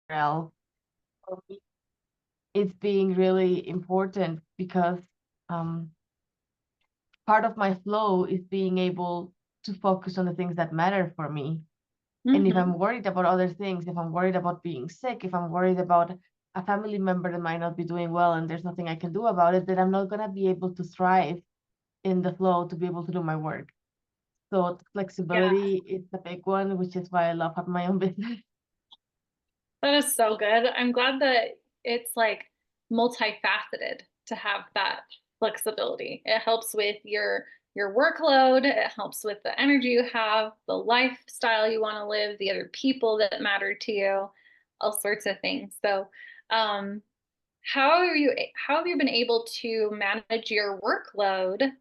else. It's being really important because um, part of my flow is being able to focus on the things that matter for me. And if Hmm. I'm worried about other things, if I'm worried about being sick, if I'm worried about a family member that might not be doing well and there's nothing I can do about it, then I'm not going to be able to thrive in the flow to be able to do my work. So Yeah, flexibility is the big one, which is why I love having my own business. that is so good. I'm glad that it's like multifaceted to have that flexibility. It helps with your workload, it helps with the energy you have, the lifestyle you want to live, the other people that matter to you, all sorts of things. So, um, how have you been able to manage your workload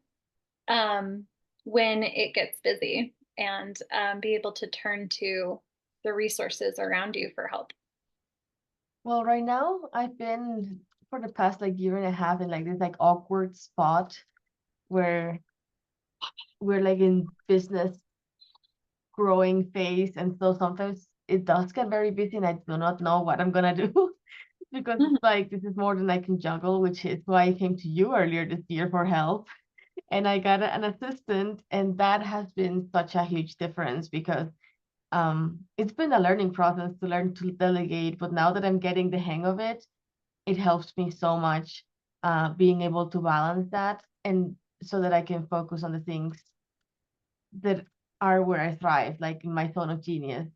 um, when it gets busy and be able to turn to the resources around you for help? Well, right now I've been for the past like year and a half in like this like awkward spot where we're like in business growing phase, and so sometimes it does get very busy and I do not know what I'm gonna do because Mhm. it's like this is more than I can juggle, which is why I came to you earlier this year for help. And I got an assistant, and that has been such a huge difference because it's been a learning process to learn to delegate, but now that I'm getting the hang of it, it helps me so much being able to balance that and so that I can focus on the things that are where I thrive, like in my zone of genius.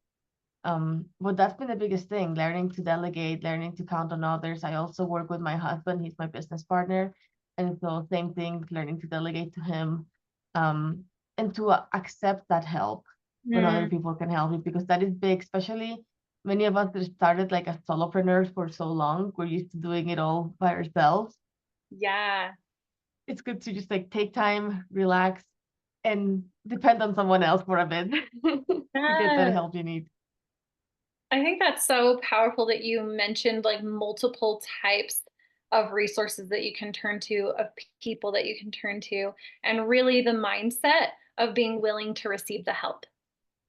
But that's been the biggest thing, learning to delegate, learning to count on others. I also work with my husband, he's my business partner. And so same thing, learning to delegate to him, um, and to accept that help when other Mm, people can help you, because that is big, especially many of us that started like as solopreneurs for so long. We're used to doing it all by ourselves. yeah. It's good to just like take time, relax, and depend on someone else for a bit to get that Yeah. help you need. I think that's so powerful that you mentioned like multiple types of resources that you can turn to, of people that you can turn to, and really the mindset of being willing to receive the help.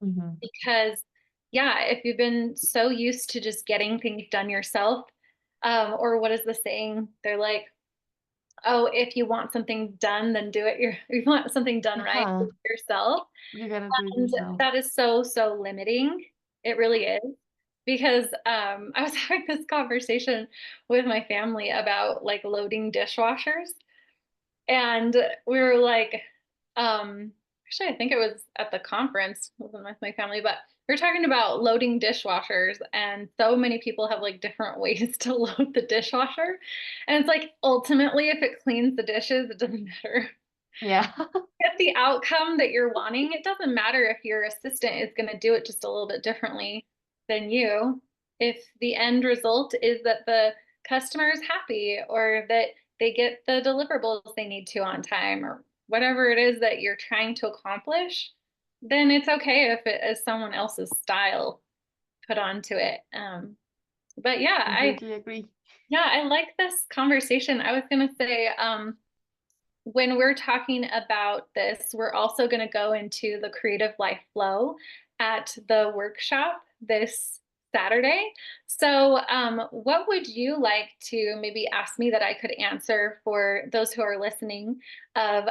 Mhm. Because, yeah, if you've been so used to just getting things done yourself, or what is the saying? They're like, oh, if you want something done, then do it. If you want something done right, do Yeah, it yourself. you gotta do it And yourself. that is so, so limiting. It really is. Because I was having this conversation with my family about like loading dishwashers. And we were like, actually, I think it was at the conference, it wasn't with my family, but we are talking about loading dishwashers. And so many people have like different ways to load the dishwasher. And it's like ultimately, if it cleans the dishes, it doesn't matter Yeah. get the outcome that you're wanting. It doesn't matter if your assistant is going to do it just a little bit differently than you. If the end result is that the customer is happy or that they get the deliverables they need to on time or whatever it is that you're trying to accomplish, then it's okay if it is someone else's style put onto it. But Completely agree. yeah, I like this conversation. I was going to say, when we're talking about this, we're also going to go into the creative life flow at the workshop this Saturday. So, what would you like to maybe ask me that I could answer for those who are listening of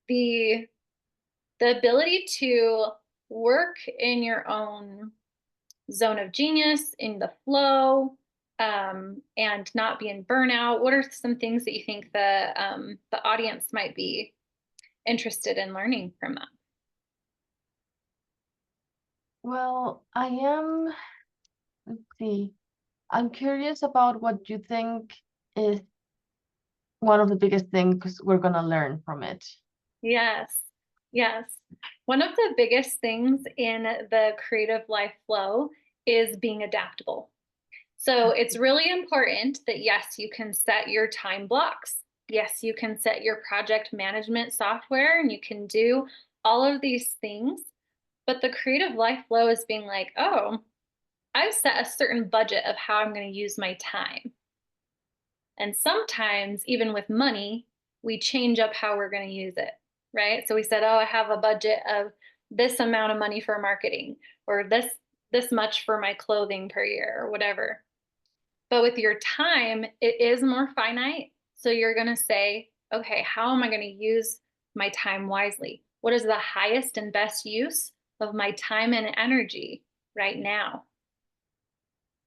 the the ability to work in your own zone of genius, in the flow, and not be in burnout? What are some things that you think the audience might be interested in learning from that? Well, let's see, I'm curious about what you think is one of the biggest things we're gonna learn from it. Yes, yes. One of the biggest things in the creative life flow is being adaptable. So it's really important that, yes, you can set your time blocks. Yes, you can set your project management software and you can do all of these things. But the creative life flow is being like, oh, I've set a certain budget of how I'm going to use my time. And sometimes, even with money, we change up how we're going to use it, right? So we said, oh, I have a budget of this amount of money for marketing or this this much for my clothing per year or whatever. But with your time, it is more finite. So you're going to say, okay, how am I going to use my time wisely? What is the highest and best use of my time and energy right now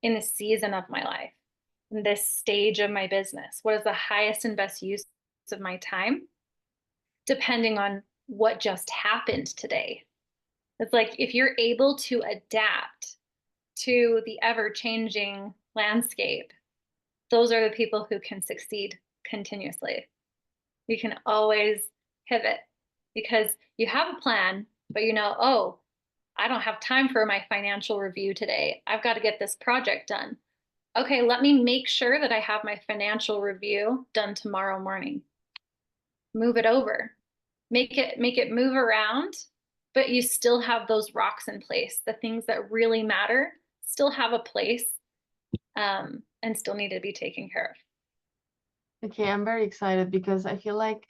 in this season of my life, in this stage of my business? What is the highest and best use of my time, depending on what just happened today? It's like if you're able to adapt to the ever changing landscape, those are the people who can succeed continuously. You can always pivot because you have a plan, but you know, oh, I don't have time for my financial review today. I've got to get this project done. Okay, let me make sure that I have my financial review done tomorrow morning. Move it over. Make it move around, but you still have those rocks in place. The things that really matter still have a place, and still need to be taken care of. Okay, I'm very excited because I feel like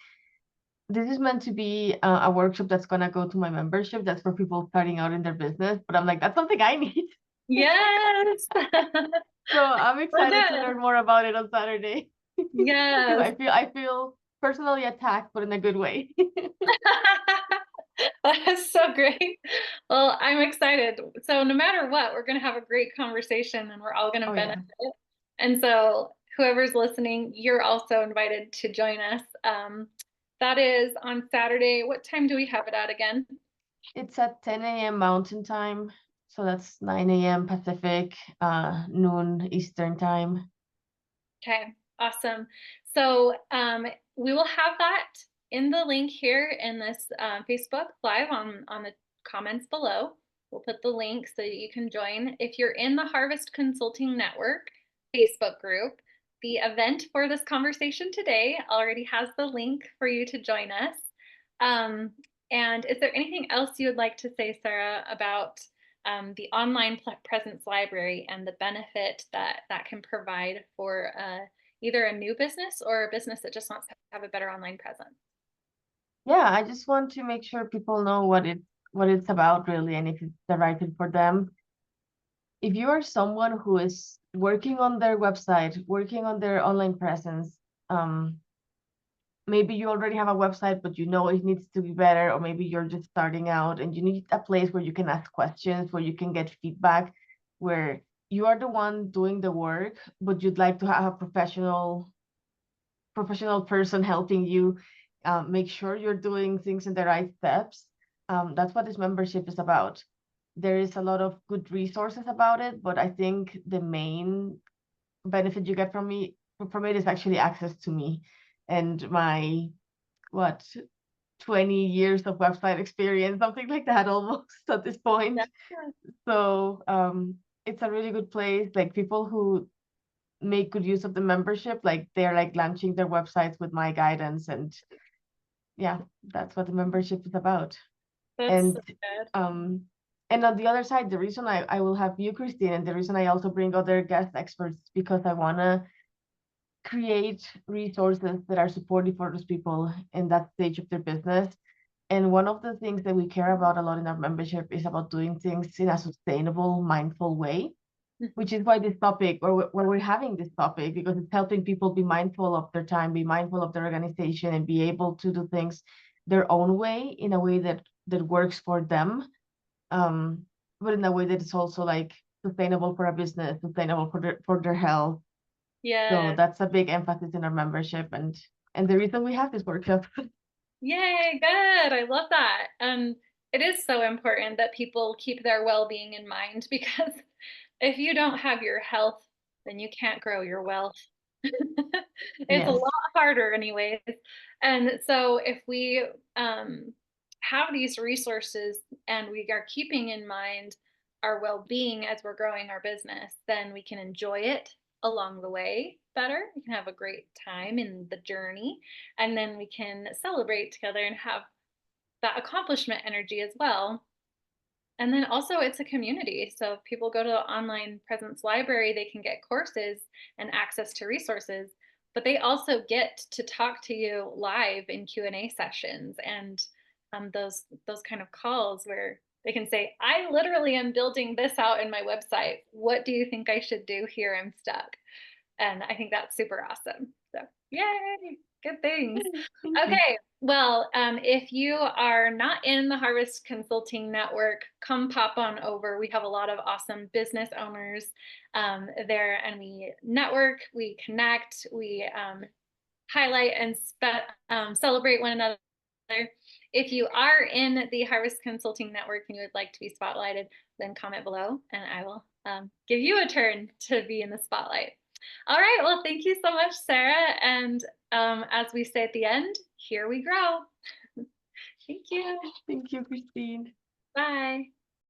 this is meant to be a workshop that's gonna go to my membership. That's for people starting out in their business. But I'm like, that's something I need. Yes. So I'm So excited to good. learn more about it on Saturday. Because Yes. I feel personally attacked, but in a good way. That's so great. Well, I'm excited. So no matter what, we're going to have a great conversation and we're all going to Oh benefit. yeah. And so whoever's listening, you're also invited to join us. That is on Saturday. What time do we have it at again? It's at 10 a.m. Mountain Time. So that's 9 a.m. Pacific, noon Eastern Time. Okay, awesome. So we will have that in the link here in this Facebook Live on the comments below. We'll put the link so that you can join. If you're in the Harvest Consulting Network Facebook group, the event for this conversation today already has the link for you to join us. Um, and is there anything else you would like to say, Sara, about the online presence library and the benefit that that can provide for either a new business or a business that just wants to have a better online presence? Yeah, I just want to make sure people know what it's about really, and if it's the right fit for them. If you are someone who is working on their website, working on their online presence, um, maybe you already have a website, but you know it needs to be better, or maybe you're just starting out and you need a place where you can ask questions, where you can get feedback, where you are the one doing the work, but you'd like to have a professional person helping you make sure you're doing things in the right steps. That's what this membership is about. There is a lot of good resources about it, but I think the main benefit you get from it is actually access to me and my what 20 years of website experience, something like that almost at this point. Yeah. So it's a really good place. Like people who make good use of the membership, like they're like launching their websites with my guidance, and yeah, that's what the membership is about. That's so And good. um and on the other side, the reason I will have you, Christine, and the reason I also bring other guest experts is because I want to create resources that are supportive for those people in that stage of their business. And one of the things that we care about a lot in our membership is about doing things in a sustainable, mindful way, which is why this topic, or why we're having this topic, because it's helping people be mindful of their time, be mindful of their organization, and be able to do things their own way in a way that works for them, um, but in a way that is also like sustainable for a business, sustainable for their health. So Yeah. that's a big emphasis in our membership, and the reason we have this workshop. Yay, good. I love that. And it is so important that people keep their well-being in mind because if you don't have your health, then you can't grow your wealth. It's a Yes. lot harder anyways. And so if we have these resources and we are keeping in mind our well-being as we're growing our business, then we can enjoy it along the way better. We can have a great time in the journey, and then we can celebrate together and have that accomplishment energy as well. And then also it's a community. So if people go to the online presence library, they can get courses and access to resources, but they also get to talk to you live in Q&A sessions and those kind of calls where They can say, I literally am building this out in my website. What do you think I should do here? I'm stuck. And I think that's super awesome. So, yay, good things. Thank you. Okay, well, if you are not in the Harvest Consulting Network, come pop on over. We have a lot of awesome business owners there, and we network, we connect, we highlight and celebrate one another. If you are in the Harvest Consulting Network and you would like to be spotlighted, then comment below and I will give you a turn to be in the spotlight. All right, well, thank you so much, Sarah. And as we say at the end, here we grow. Thank you. Thank you, Christine. Bye.